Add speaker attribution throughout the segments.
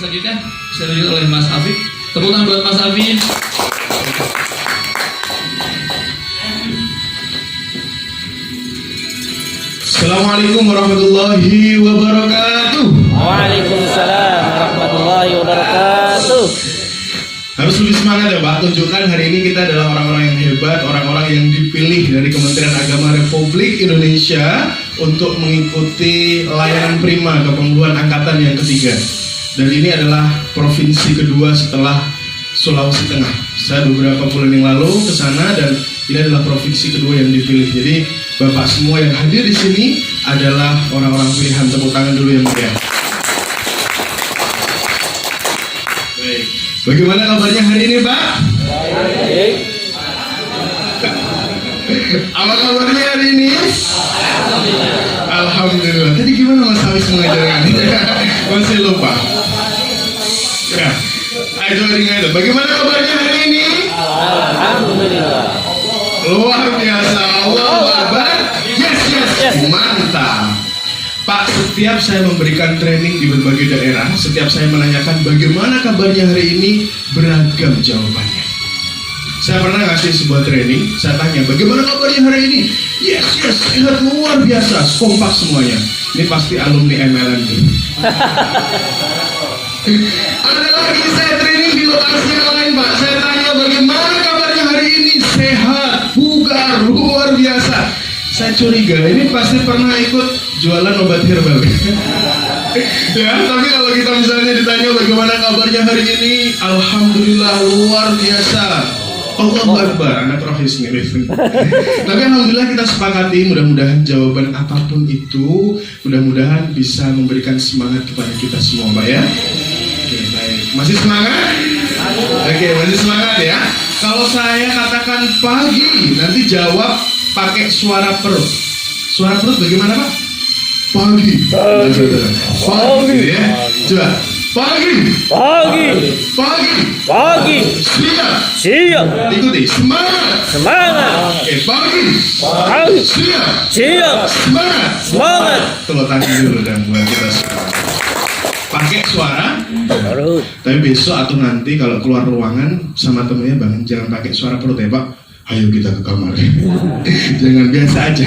Speaker 1: selanjutnya dilanjut oleh Mas Afif. Tepuk tangan buat Mas Afif.
Speaker 2: Assalamualaikum warahmatullahi wabarakatuh.
Speaker 3: Waalaikumsalam warahmatullahi wabarakatuh.
Speaker 2: Harus lebih semangat ya Pak, tunjukkan hari ini kita adalah orang-orang yang hebat, orang-orang yang dipilih dari Kementerian Agama Republik Indonesia untuk mengikuti layanan prima kepemuluhan angkatan yang ketiga. Dan ini adalah provinsi kedua setelah Sulawesi Tengah. Saya beberapa bulan yang lalu ke sana dan ini adalah provinsi kedua yang dipilih. Jadi Bapak semua yang hadir di sini adalah orang-orang pilihan. Tepuk tangan dulu yang mulia. Baik. Bagaimana kabarnya hari ini, Pak?
Speaker 3: Baik.
Speaker 2: Apa kabarnya hari ini? Alhamdulillah. Tadi gimana Mas Hamis mengajarkan? Masih lupa. Ya. Ayo ingat. Bagaimana kabarnya hari ini?
Speaker 3: Alhamdulillah.
Speaker 2: Luar biasa. Allahu Akbar. Yes. Mantap. Pak, setiap saya memberikan training di berbagai daerah, setiap saya menanyakan bagaimana kabarnya hari ini, beragam jawabannya. Saya pernah ngasih sebuah training, saya tanya bagaimana kabarnya hari ini? Yes, sehat luar biasa, kompak semuanya. Ini pasti alumni MLN nih. Ada lagi saya training di lokasi yang lain, Pak. Saya tanya bagaimana kabarnya hari ini? Sehat, bugar, luar biasa. Saya curiga ini pasti pernah ikut jualan obat herbal. Ya, tapi kalau kita misalnya ditanya bagaimana kabarnya hari ini, alhamdulillah luar biasa. Allahu Akbar, anak rohis nih. Tapi alhamdulillah kita sepakati, mudah-mudahan jawaban apapun itu mudah-mudahan bisa memberikan semangat kepada kita semua, Pak ya. Oke, baik. Masih semangat? Oke, masih semangat ya. Kalau saya katakan pagi, nanti jawab pakai suara perut. Suara perut bagaimana Pak? Pagi. Pagi ya. Coba. Pagi. Siap. Ikuti. Semangat. Oke, pagi. Siap. Semangat. Tepuk tangan dulu dan buat kita semua. Pakai suara perut. Tapi besok atau nanti kalau keluar ruangan sama temennya bangun jangan pakai suara perut ya Pak. Ayo kita ke kamar. Jangan biasa aja.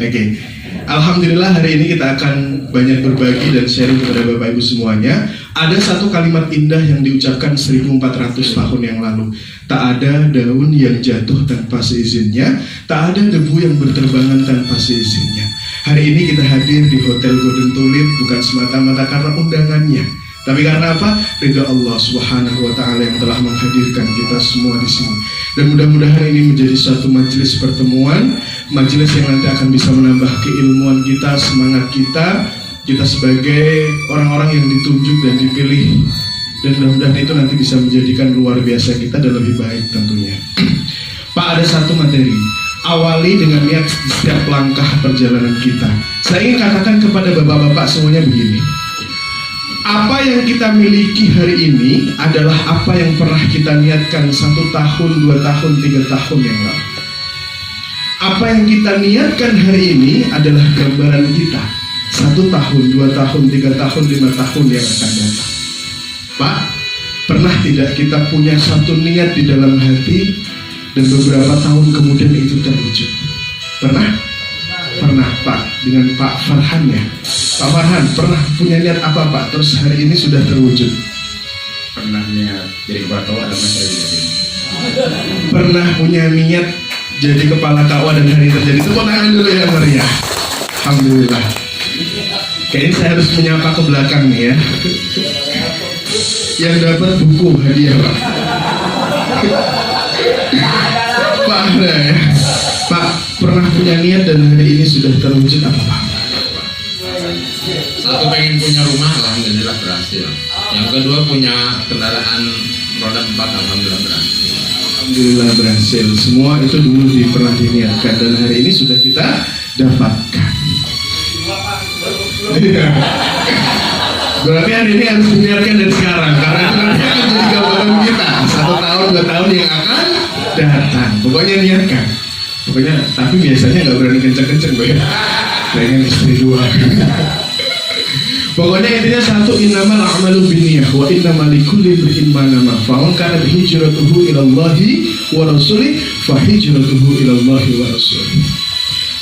Speaker 2: Oke. Alhamdulillah hari ini kita akan banyak berbagi dan sharing kepada Bapak Ibu semuanya. Ada satu kalimat indah yang diucapkan 1400 tahun yang lalu. Tak ada daun yang jatuh tanpa seizinnya, tak ada debu yang berterbangan tanpa seizinnya. Hari ini kita hadir di Hotel Golden Tulip bukan semata-mata karena undangannya, tapi karena apa? Ridha Allah Subhanahu wa Ta'ala yang telah menghadirkan kita semua di sini. Dan mudah-mudahan ini menjadi suatu majelis pertemuan, majelis yang nanti akan bisa menambah keilmuan kita, semangat kita sebagai orang-orang yang ditunjuk dan dipilih. Dan mudah-mudahan itu nanti bisa menjadikan luar biasa kita dan lebih baik tentunya. Pak, ada satu materi. Awali dengan niat setiap langkah perjalanan kita. Saya ingin katakan kepada bapak-bapak semuanya begini. Apa yang kita miliki hari ini adalah apa yang pernah kita niatkan 1 tahun, 2 tahun, 3 tahun yang lalu. Apa yang kita niatkan hari ini adalah gambaran kita 1 tahun, 2 tahun, 3 tahun, 5 tahun yang akan datang. Pak, pernah tidak kita punya satu niat di dalam hati dan beberapa tahun kemudian itu terwujud? Pernah? Pernah Pak, dengan Pak Farhan ya. Pak Farhan, pernah punya niat apa Pak? Terus hari ini sudah terwujud?
Speaker 4: Pernah niat jadi kepala KUA dan saya jadi.
Speaker 2: Pernah punya niat jadi kepala KUA dan hari ini terjadi? Tepuk tangan dulu ya meriah. Alhamdulillah. Kayaknya saya harus menyapa ke belakang nih ya. Yang dapat buku hadiah Pak. Pak ya. Pak, pernah punya niat dan hari ini sudah terwujud apa Pak?
Speaker 4: Satu, pengen punya rumah, alhamdulillah berhasil. Yang kedua, punya kendaraan roda 4, alhamdulillah berhasil.
Speaker 2: Alhamdulillah berhasil. Semua itu dulu pernah diniatkan dan hari ini sudah kita dapatkan. Berarti hari ini harus diniatkan dari sekarang, karena itu nanti akan jadi gambaran kita 1 tahun, 2 tahun yang akan datang. Pokoknya niatkan. Pokoknya, tapi biasanya nggak berani kenceng-kenceng, Boy. Pengen istri 2. Pokoknya intinya satu, innamal a'malu binniyah wa innamal likulli imrin ma nawa. Faman kana hijratuhu ila Allahi wa rasulih fa hijratuhu ila Allahi wa rasulih.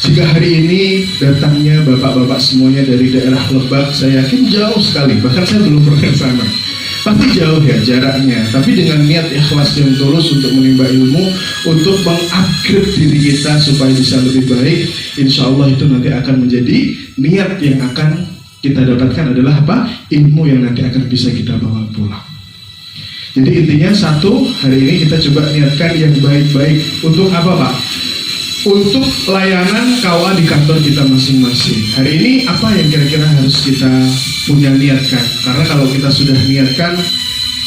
Speaker 2: Jika hari ini datangnya bapak-bapak semuanya dari daerah Lebak, saya yakin jauh sekali, bahkan saya belum pernah ke sana. Pasti jauh ya jaraknya, tapi dengan niat ikhlas yang tulus untuk menimba ilmu, untuk mengupgrade diri kita supaya bisa lebih baik, insya Allah itu nanti akan menjadi niat yang akan kita dapatkan adalah apa? Ilmu yang nanti akan bisa kita bawa pulang. Jadi intinya satu, hari ini kita coba niatkan yang baik-baik. Untuk apa Pak? Untuk layanan KUA di kantor kita masing-masing. Hari ini apa yang kira-kira harus kita punya niatkan? Karena kalau kita sudah niatkan,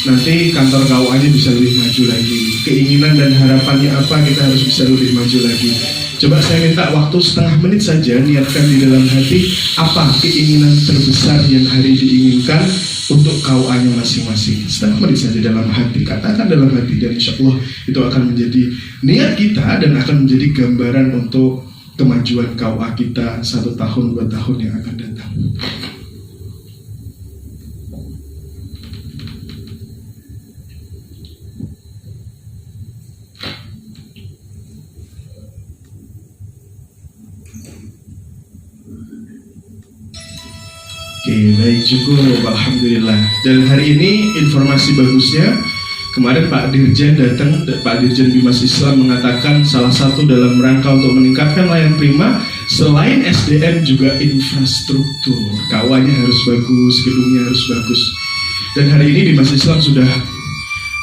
Speaker 2: nanti kantor KUA-nya bisa lebih maju lagi. Keinginan dan harapannya apa, kita harus bisa lebih maju lagi. Coba saya minta waktu setengah menit saja, niatkan di dalam hati apa keinginan terbesar yang hari diinginkan untuk KUA-nya masing-masing. Setengah menit saja dalam hati, katakan dalam hati, dan insya Allah itu akan menjadi niat kita dan akan menjadi gambaran untuk kemajuan KUA kita 1 tahun 2 tahun yang akan datang. Oke, baik, cukup, alhamdulillah. Dan hari ini informasi bagusnya, kemarin Pak Dirjen datang, Pak Dirjen Bimas Islam mengatakan salah satu dalam rangka untuk meningkatkan layanan prima, selain SDM juga infrastruktur. KUA-nya harus bagus, gedungnya harus bagus. Dan hari ini Bimas Islam sudah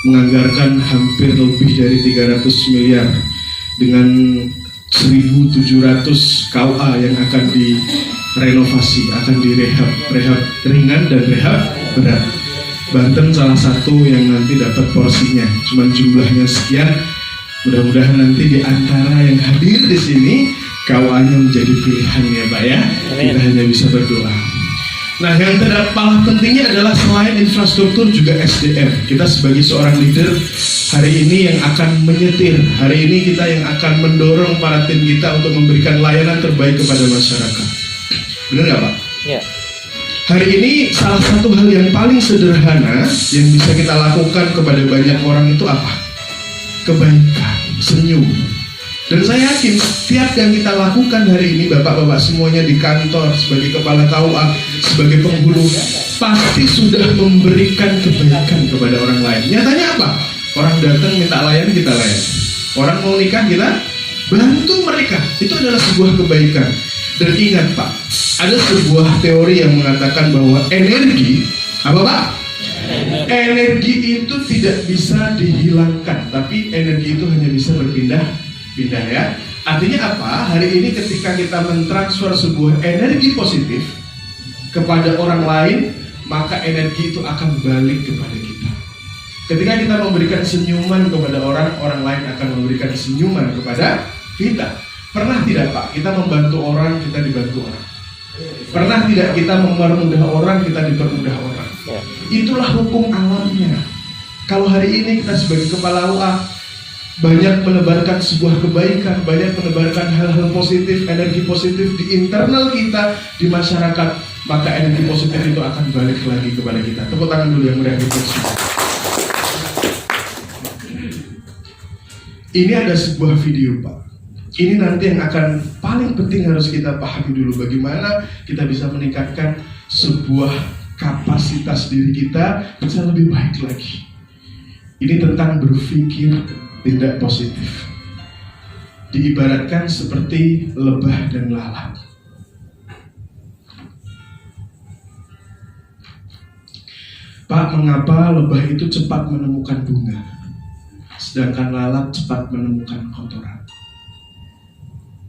Speaker 2: menganggarkan hampir lebih dari 300 miliar dengan 1.700 KUA yang akan direnovasi, akan direhab, rehab ringan dan rehab berat. Banten salah satu yang nanti dapat porsinya, cuman jumlahnya sekian. Mudah-mudahan nanti di antara yang hadir di sini KUA-nya menjadi pilihan ya Pak ya. Kita hanya bisa berdoa. Nah, yang paling pentingnya adalah selain infrastruktur juga SDM. Kita sebagai seorang leader hari ini yang akan menyetir, hari ini kita yang akan mendorong para tim kita untuk memberikan layanan terbaik kepada masyarakat. Benar nggak Pak?
Speaker 3: Ya.
Speaker 2: Hari ini salah satu hal yang paling sederhana yang bisa kita lakukan kepada banyak orang itu apa? Kebaikan, senyum. Dan saya yakin setiap yang kita lakukan hari ini, bapak-bapak semuanya di kantor, sebagai kepala KUA, sebagai penghulu, pasti sudah memberikan kebaikan kepada orang lain. Nyatanya apa? Orang datang minta layan, kita layan. Orang mau nikah, kita bantu mereka. Itu adalah sebuah kebaikan. Dan ingat Pak, ada sebuah teori yang mengatakan bahwa energi, apa Pak? Energi itu tidak bisa dihilangkan, tapi energi itu hanya bisa berpindah ya. Artinya apa? Hari ini ketika kita mentransfer sebuah energi positif kepada orang lain, maka energi itu akan balik kepada kita. Ketika kita memberikan senyuman kepada orang, orang lain akan memberikan senyuman kepada kita. Pernah tidak Pak, kita membantu orang, kita dibantu orang? Pernah tidak kita mempermudah orang, kita dipermudah orang? Itulah hukum alamnya. Kalau hari ini kita sebagai kepala UA banyak menebarkan sebuah kebaikan, banyak menebarkan hal-hal positif, energi positif di internal kita, di masyarakat, maka energi positif itu akan balik lagi kepada kita. Tepuk tangan dulu yang meriah itu. Ini ada sebuah video Pak. Ini nanti yang akan paling penting harus kita pahami dulu, bagaimana kita bisa meningkatkan sebuah kapasitas diri kita bisa lebih baik lagi. Ini tentang berpikir tindak positif. Diibaratkan seperti lebah dan lalat. Pak, mengapa lebah itu cepat menemukan bunga, sedangkan lalat cepat menemukan kotoran?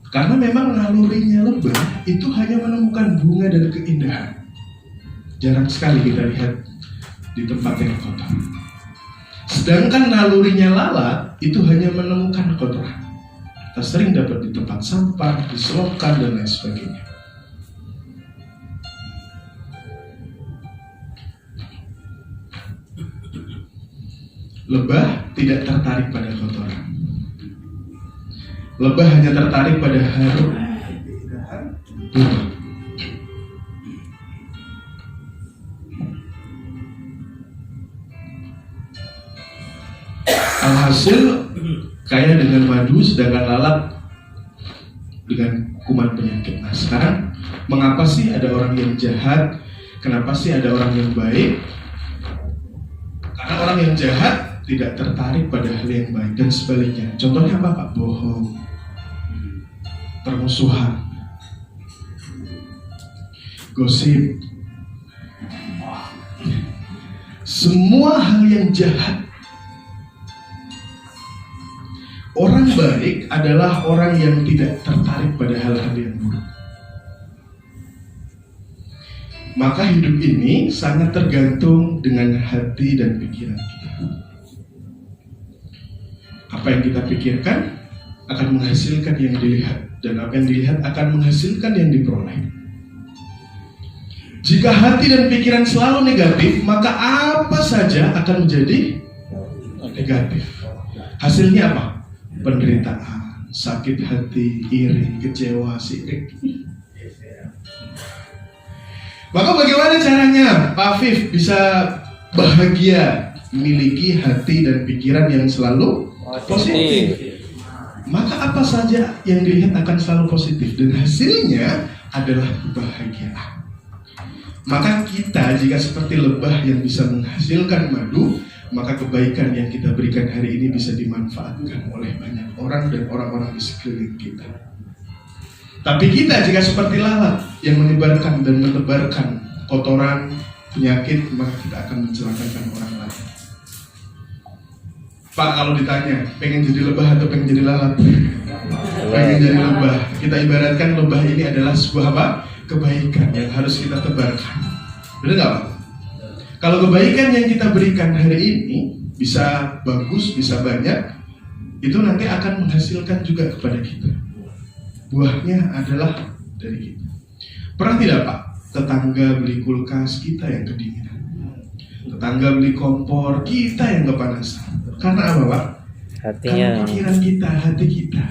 Speaker 2: Karena memang nalurinya lebah itu hanya menemukan bunga dan keindahan. Jarang sekali kita lihat di tempat yang kotor. Sedangkan nalurinya lalat itu hanya menemukan kotoran. Kita sering dapat di tempat sampah, di selokan, dan lain sebagainya. Lebah tidak tertarik pada kotoran. Lebah hanya tertarik pada harum bunga. Alhasil kaya dengan madu sedangkan lalat dengan kuman penyakit. Nah sekarang mengapa sih ada orang yang jahat? Kenapa sih ada orang yang baik? Karena orang yang jahat tidak tertarik pada hal yang baik dan sebaliknya. Contohnya apa Pak? Bohong, permusuhan, gosip, semua hal yang jahat. Orang baik adalah orang yang tidak tertarik pada hal-hal yang buruk. Maka hidup ini sangat tergantung dengan hati dan pikiran kita. Apa yang kita pikirkan akan menghasilkan yang dilihat, dan apa yang dilihat akan menghasilkan yang diperoleh. Jika hati dan pikiran selalu negatif, maka apa saja akan menjadi negatif. Hasilnya apa? Penderitaan, sakit hati, iri, kecewa, sirik. Maka bagaimana caranya Pak Afif bisa bahagia, memiliki hati dan pikiran yang selalu positif? Maka apa saja yang dilihat akan selalu positif dan hasilnya adalah kebahagiaan. Maka kita jika seperti lebah yang bisa menghasilkan madu, maka kebaikan yang kita berikan hari ini bisa dimanfaatkan oleh banyak orang dan orang-orang di sekeliling kita. Tapi kita jika seperti lalat yang menyebarkan dan menebarkan kotoran, penyakit, maka kita akan mencelakakan orang lain. Pak, kalau ditanya, pengen jadi lebah atau pengen jadi lalat? Pengen jadi lebah. Kita ibaratkan lebah ini adalah sebuah apa? Kebaikan yang harus kita tebarkan. Benar nggak Pak? Kalau kebaikan yang kita berikan hari ini bisa bagus, bisa banyak, itu nanti akan menghasilkan juga kepada kita. Buahnya adalah dari kita. Pernah tidak Pak, tetangga beli kulkas, kita yang kedinginan. Tetangga beli kompor, kita yang kepanasan. Karena apa Pak?
Speaker 3: Hatinya.
Speaker 2: Karena pikiran kita, hati kita.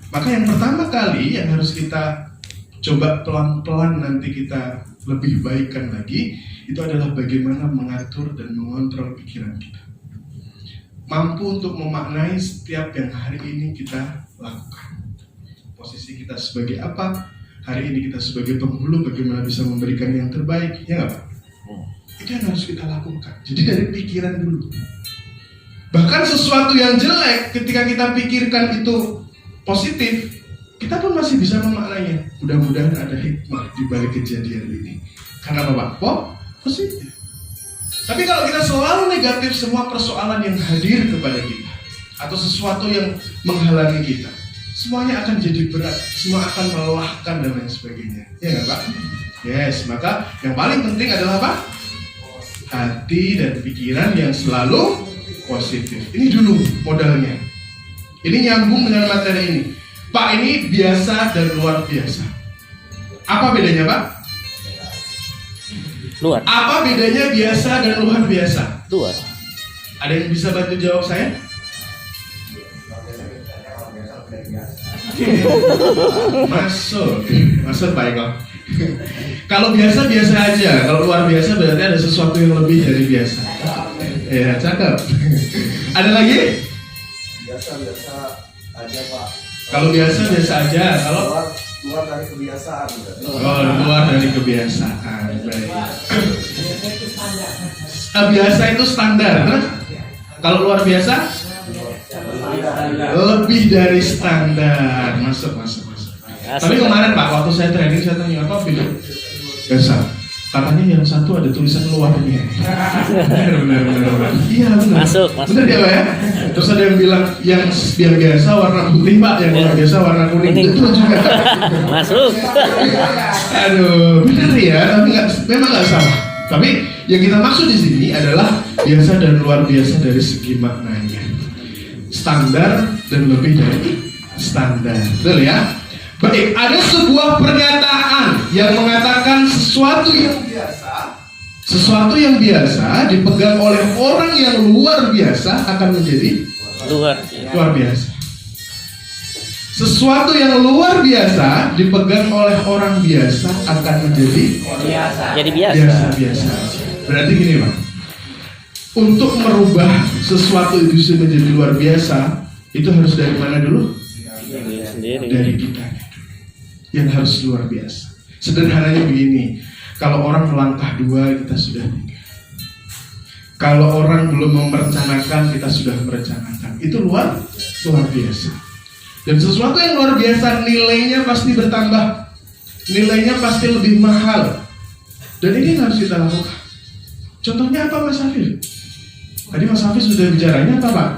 Speaker 2: Maka yang pertama kali yang harus kita coba pelan-pelan nanti kita lebih baikkan lagi, itu adalah bagaimana mengatur dan mengontrol pikiran kita. Mampu untuk memaknai setiap yang hari ini kita lakukan. Posisi kita sebagai apa? Hari ini kita sebagai penghulu bagaimana bisa memberikan yang terbaik, ya nggak Pak? Itu yang harus kita lakukan. Jadi dari pikiran dulu. Bahkan sesuatu yang jelek ketika kita pikirkan itu positif, kita pun masih bisa memaknainya. Mudah-mudahan ada hikmah di balik kejadian ini. Karena apa Pak? Positif. Tapi kalau kita selalu negatif, semua persoalan yang hadir kepada kita atau sesuatu yang menghalangi kita, semuanya akan jadi berat, semua akan melelahkan dan lain sebagainya. Ya nggak Pak? Yes, maka yang paling penting adalah apa? Hati dan pikiran yang selalu positif. Ini dulu modalnya. Ini nyambung dengan materi ini. Pak, ini biasa dan luar biasa. Apa bedanya Pak?
Speaker 3: Luar.
Speaker 2: Apa bedanya biasa dan luar biasa?
Speaker 3: Luar.
Speaker 2: Ada yang bisa bantu jawab saya? Masuk Pak Eko. Kalau biasa aja, kalau luar biasa berarti ada sesuatu yang lebih dari biasa. Ya, cakep. Ada lagi?
Speaker 5: Biasa aja Pak.
Speaker 2: Kalau biasa aja, kalau
Speaker 5: luar dari kebiasaan.
Speaker 2: luar dari kebiasaan. Baik. Biasa itu standar. Kalau luar biasa lebih dari standar. Masuk. Tapi kemarin Pak, waktu saya training saya tanya apa beda? Biasa. Katanya yang satu ada tulisan luarnya. Benar. Iya benar.
Speaker 3: Masuk.
Speaker 2: Benar ya Pak ya? Terus ada yang bilang yang biasa warna putih Pak, yang luar biasa warna kuning. Itu juga.
Speaker 3: Masuk.
Speaker 2: Aduh, benar ya, tapi memang nggak salah. Tapi yang kita maksud di sini adalah biasa dan luar biasa dari segi maknanya. Standar dan lebih dari standar. Betul ya? Baik, ada sebuah pernyataan yang mengatakan sesuatu yang biasa dipegang oleh orang yang luar biasa akan menjadi luar biasa. Sesuatu yang luar biasa dipegang oleh orang biasa akan menjadi
Speaker 3: Jadi biasa.
Speaker 2: Biasa. Berarti gini Pak, untuk merubah sesuatu itu menjadi luar biasa, itu harus dari mana dulu?
Speaker 3: Sendiri.
Speaker 2: Dari kita yang harus luar biasa. Sederhananya begini, kalau orang melangkah 2, kita sudah 3. Kalau orang belum merencanakan, kita sudah merencanakan. Itu luar biasa. Dan sesuatu yang luar biasa nilainya pasti bertambah, nilainya pasti lebih mahal. Dan ini harus kita lakukan. Contohnya apa Mas Hafif? Tadi Mas Hafif sudah bicaranya apa Pak?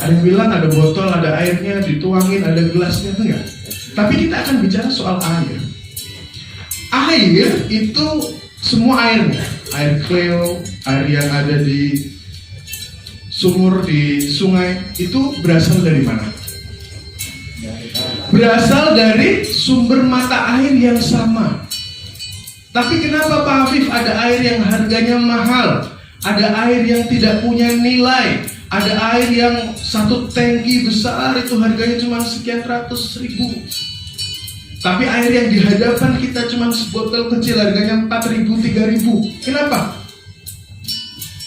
Speaker 2: Ada yang bilang ada botol, ada airnya, dituangin, ada gelasnya, enggak? Tapi kita akan bicara soal air. Air itu semua airnya, air Cleo, air yang ada di sumur, di sungai, itu berasal dari mana? Berasal dari sumber mata air yang sama. Tapi kenapa Pak Hafif ada air yang harganya mahal, ada air yang tidak punya nilai, ada air yang satu tangki besar itu harganya cuma sekian ratus ribu, tapi air yang di hadapan kita cuma sebotol kecil harganya 4.000, 3.000. Kenapa?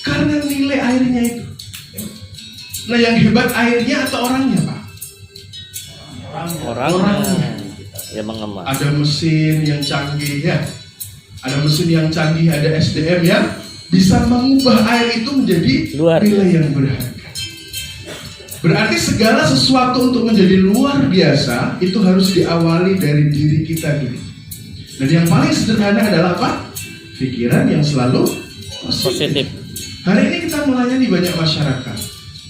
Speaker 2: Karena nilai airnya itu. Nah yang hebat airnya atau orangnya Pak?
Speaker 3: Orangnya yang mengemas.
Speaker 2: Ada mesin yang canggih ya, ada mesin yang canggih, ada SDM yang bisa mengubah air itu menjadi nilai yang berharga. Berarti segala sesuatu untuk menjadi luar biasa itu harus diawali dari diri kita dulu. Dan yang paling sederhana adalah apa? Pikiran yang selalu positif. Hari ini kita melayani banyak masyarakat.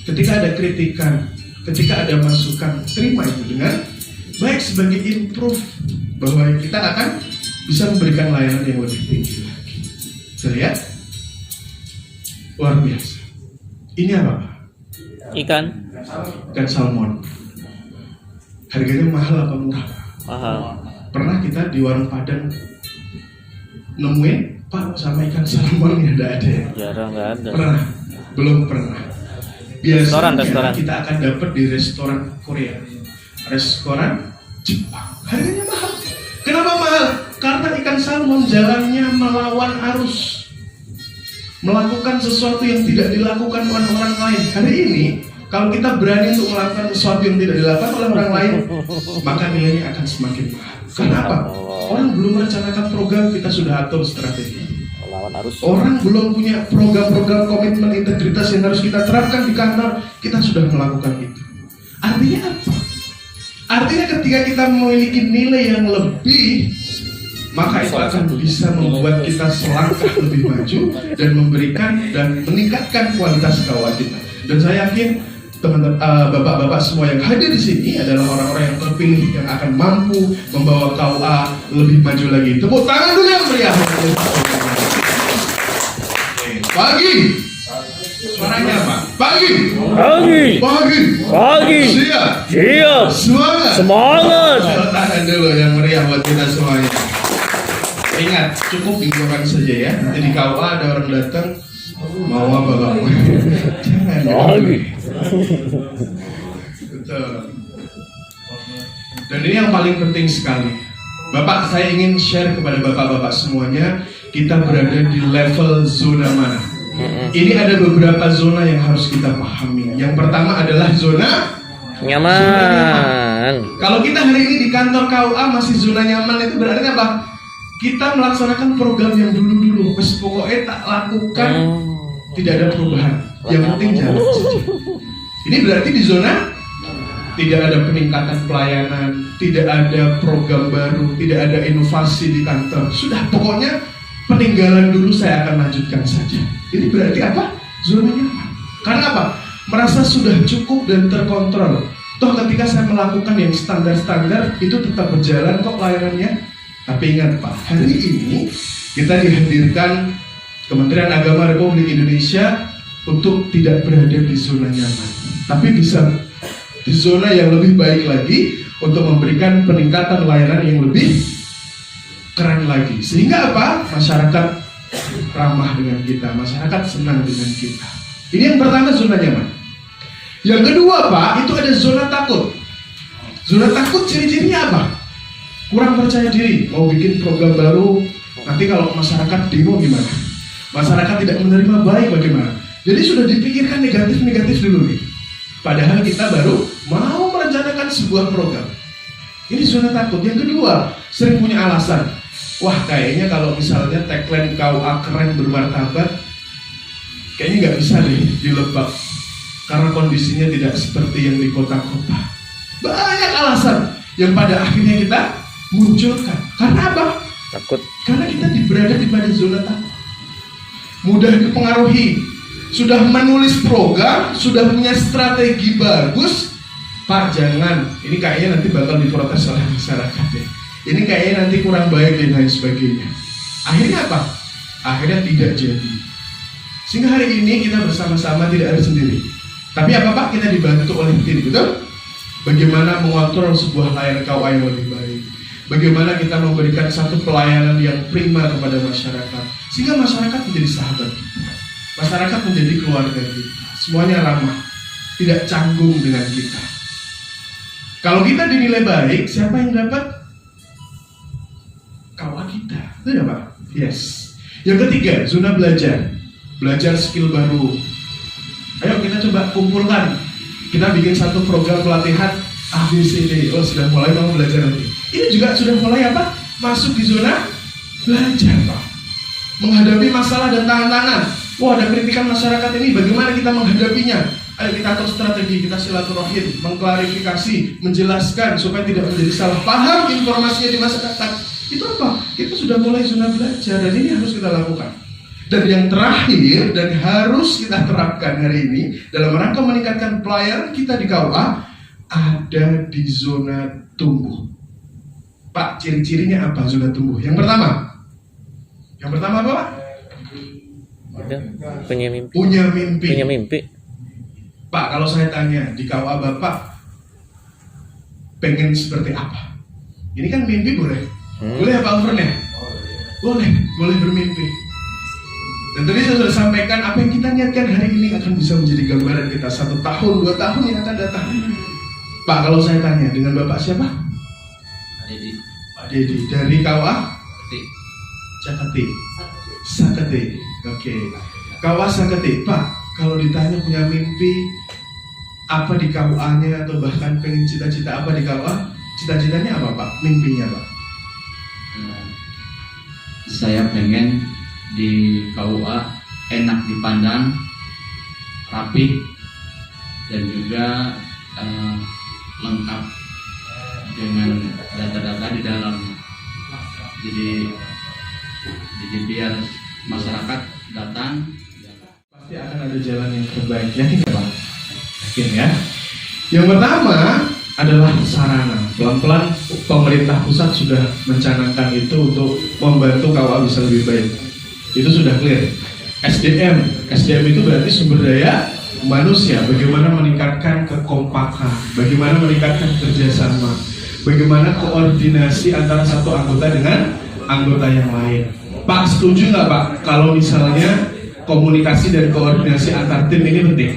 Speaker 2: Ketika ada kritikan, ketika ada masukan, terima itu dengan baik sebagai improve bahwa kita akan bisa memberikan layanan yang lebih tinggi lagi. Terlihat? Luar biasa. Ini apa Pak?
Speaker 3: Ikan
Speaker 2: Salmon. Harganya mahal apa murah?
Speaker 3: mahal.
Speaker 2: Pernah kita di warung Padang nemuin Pak sama ikan salmon ya ada ya?
Speaker 3: Jarang, nggak ada.
Speaker 2: Pernah? Belum pernah. Biasanya
Speaker 3: Restoran.
Speaker 2: kita akan dapat di restoran Korea, restoran Jepang. Harganya mahal. Kenapa mahal? Karena ikan salmon jalannya melawan arus, melakukan sesuatu yang tidak dilakukan oleh orang lain. Hari ini kalau kita berani untuk melakukan sesuatu yang tidak dilakukan oleh orang lain, maka nilainya akan semakin mahal. Kenapa? Orang belum merencanakan program, kita sudah atur strategi. Orang belum punya program-program komitmen integritas yang harus kita terapkan di kantor, kita sudah melakukan itu. Artinya apa? Artinya ketika kita memiliki nilai yang lebih, maka itu akan bisa membuat kita selangkah lebih maju dan memberikan dan meningkatkan kualitas keuangan kita. Dan saya yakin teman-teman, bapak-bapak semua yang hadir di sini adalah orang-orang yang terpilih yang akan mampu membawa KUA lebih maju lagi. Tepuk tangan dulu yang meriah. Pagi. Suaranya apa? Pagi. Siap.
Speaker 3: Semangat.
Speaker 2: Tepuk tangan dulu yang meriah buat kita semuanya. Ingat, cukup dilakukan saja ya. Nanti di KUA ada orang datang mau apa kamu? Jangan. Betul. Dan ini yang paling penting sekali. Bapak, saya ingin share kepada bapak-bapak semuanya, kita berada di level zona mana? Ini ada beberapa zona yang harus kita pahami. Yang pertama adalah zona
Speaker 3: nyaman.
Speaker 2: Kalau kita hari ini di kantor KUA masih zona nyaman, itu berarti apa? Kita melaksanakan program yang dulu-dulu, pokoknya tak lakukan, tidak ada perubahan. Yang penting jalan saja. Ini berarti di zona tidak ada peningkatan pelayanan, tidak ada program baru, tidak ada inovasi di kantor. Sudah, pokoknya peninggalan dulu, saya akan lanjutkan saja. Ini berarti apa? Zona nyaman. Karena apa? Merasa sudah cukup dan terkontrol. Toh ketika saya melakukan yang standar-standar, itu tetap berjalan kok layanannya. Tapi ingat Pak, hari ini kita dihadirkan Kementerian Agama Republik Indonesia untuk tidak berada di zona nyaman, tapi bisa di zona yang lebih baik lagi untuk memberikan peningkatan layanan yang lebih keren lagi. Sehingga apa? Masyarakat ramah dengan kita, masyarakat senang dengan kita. Ini yang pertama, zona nyaman. Yang kedua Pak, itu ada zona takut. Zona takut ciri-cirinya apa? Kurang percaya diri, mau bikin program baru, nanti kalau masyarakat demo gimana? Masyarakat tidak menerima baik bagaimana? Jadi sudah dipikirkan negatif-negatif dulu nih. Padahal kita baru mau merencanakan sebuah program. Ini zona takut. Yang kedua, sering punya alasan. Wah, kayaknya kalau misalnya tagline KUA keren bermartabat, kayaknya nggak bisa deh di Lebak. Karena kondisinya tidak seperti yang di kota-kota. Banyak alasan yang pada akhirnya kita munculkan. Karena apa?
Speaker 3: Takut.
Speaker 2: Karena kita berada di pada zona takut. Mudah dipengaruhi. Sudah menulis program, sudah punya strategi bagus. Pak, jangan. Ini kayaknya nanti bakal diprotes oleh masyarakat ya. Ini kayaknya nanti kurang baik dan lain sebagainya. Akhirnya apa? Akhirnya tidak jadi. Sehingga hari ini kita bersama-sama tidak harus sendiri. Tapi apa Pak? Kita dibantu oleh tim, betul? Bagaimana mengontrol sebuah layanan KUA yang lebih baik. Bagaimana kita memberikan satu pelayanan yang prima kepada masyarakat. Sehingga masyarakat menjadi sahabat kita. Masyarakat menjadi keluarga kita. Semuanya ramah. Tidak canggung dengan kita. Kalau kita dinilai baik, siapa yang dapat? KUA kita. Itu ya Pak? Yes. Yang ketiga, zona belajar. Belajar skill baru. Ayo kita coba kumpulkan. Kita bikin satu program pelatihan ABCD. Oh, sudah mulai mau belajar nanti. Ini juga sudah mulai apa? Masuk di zona belajar Pak. Menghadapi masalah dan tantangan. Wah, ada kritikan masyarakat ini, bagaimana kita menghadapinya? Ayo kita atur strategi, kita silaturahim, mengklarifikasi, menjelaskan supaya tidak menjadi salah paham informasinya di masyarakat. Itu apa? Kita sudah mulai zona belajar dan ini harus kita lakukan. Dan yang terakhir dan harus kita terapkan hari ini dalam rangka meningkatkan pelayanan kita di KUA ada di zona tumbuh. Pak, ciri-cirinya apa zona tumbuh? Yang pertama apa Pak?
Speaker 3: Ada punya mimpi.
Speaker 2: Punya mimpi. Pak, kalau saya tanya di KUA Bapak pengen seperti apa? Ini kan mimpi boleh? Boleh apa overnya? Boleh bermimpi. Dan tadi saya sudah sampaikan apa yang kita niatkan hari ini akan bisa menjadi gambaran kita 1 tahun, 2 tahun yang akan datang. Pak, kalau saya tanya dengan Bapak siapa? Pak Dedi. Dari KUA? Saketi. Oke. KUA Saketi. Pak, kalau ditanya punya mimpi apa di KUA-nya atau bahkan pengen cita-cita apa di KUA? Cita-citanya apa Pak? Mimpinya Pak?
Speaker 6: Saya pengen di KUA enak dipandang, rapi, dan juga lengkap dengan data-data di dalam. Jadi biar masyarakat datang
Speaker 2: pasti akan ada jalan yang terbaik. Yakin ya Pak? Yakin ya. Yang pertama adalah sarana. Pelan-pelan pemerintah pusat sudah mencanangkan itu untuk membantu KUA bisa lebih baik. Itu sudah clear. SDM itu berarti sumber daya manusia. Bagaimana meningkatkan kekompakan, bagaimana meningkatkan kerjasama, bagaimana koordinasi antara satu anggota dengan anggota yang lain. Pak, setuju nggak Pak kalau misalnya komunikasi dan koordinasi antar tim ini penting?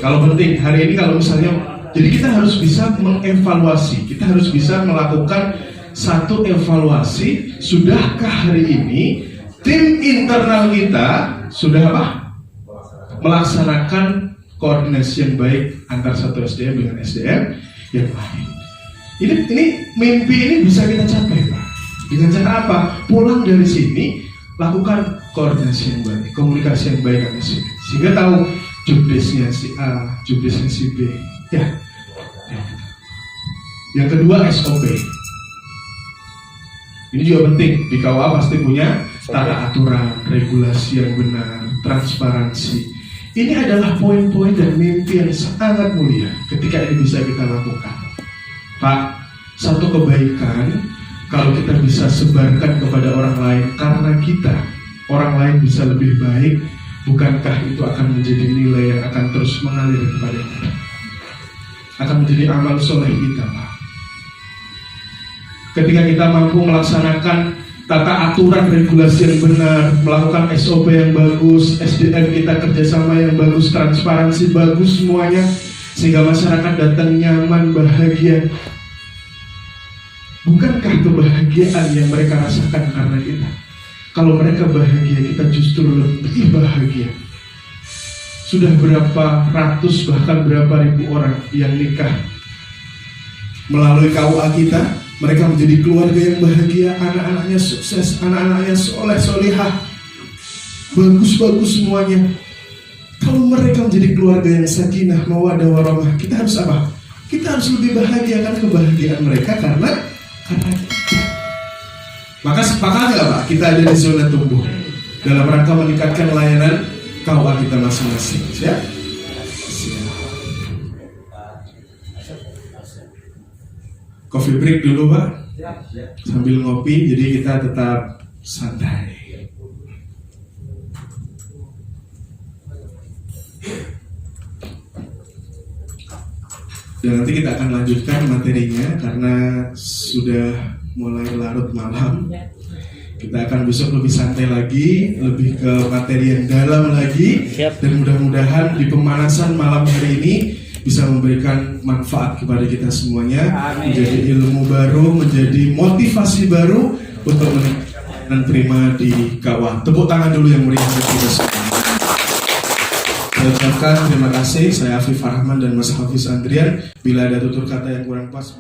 Speaker 2: Kalau penting, hari ini kalau misalnya, jadi kita harus bisa mengevaluasi, kita harus bisa melakukan satu evaluasi. Sudahkah hari ini tim internal kita sudah apa? Melaksanakan koordinasi yang baik antar satu SDM dengan SDM yang lain. Ini mimpi ini bisa kita capai Pak. Dengan cara apa? Pulang dari sini lakukan koordinasi yang baik, komunikasi yang baik dengan si B, sehingga tahu job desk-nya si A, job desk-nya si B. Ya. Yang kedua SOP. Ini juga penting. Di KUA pasti punya tata aturan, regulasi yang benar, transparansi. Ini adalah poin-poin dan mimpi yang sangat mulia ketika ini bisa kita lakukan. Pak, satu kebaikan kalau kita bisa sebarkan kepada orang lain karena kita, orang lain bisa lebih baik, bukankah itu akan menjadi nilai yang akan terus mengalir kepada kita? Akan menjadi amal soleh kita Pak. Ketika kita mampu melaksanakan tata aturan regulasi yang benar, melakukan SOP yang bagus, SDM kita kerjasama yang bagus, transparansi bagus semuanya, sehingga masyarakat datang nyaman, bahagia. Bukankah kebahagiaan yang mereka rasakan karena kita? Kalau mereka bahagia, kita justru lebih bahagia. Sudah berapa ratus bahkan berapa ribu orang yang nikah melalui KUA kita, mereka menjadi keluarga yang bahagia, anak-anaknya sukses, anak-anaknya soleh solehah, bagus-bagus semuanya. Kalau mereka menjadi keluarga yang sakinah, mawaddah warahmah, kita harus apa? Kita harus lebih bahagiakan kebahagiaan mereka karena kita. Maka sepakat nggak Pak? Kita ada di zona tumbuh dalam rangka meningkatkan layanan KUA kita masing-masing. Siap? Siap. Coffee break dulu Pak. Sambil ngopi, jadi kita tetap santai. Dan nanti kita akan lanjutkan materinya karena sudah mulai larut malam. Kita akan besok lebih santai lagi, lebih ke materi yang dalam lagi.
Speaker 3: Siap.
Speaker 2: Dan mudah-mudahan di pemanasan malam hari ini bisa memberikan manfaat kepada kita semuanya.
Speaker 3: Amin.
Speaker 2: Menjadi ilmu baru, menjadi motivasi baru untuk meningkatkan prima di KUA. Tepuk tangan dulu yang meriah untuk kita semua. Saya ucapkan terima kasih. Saya Afif Rahman dan Mas Hafiz Andrian. Bila ada tutur kata yang kurang pas,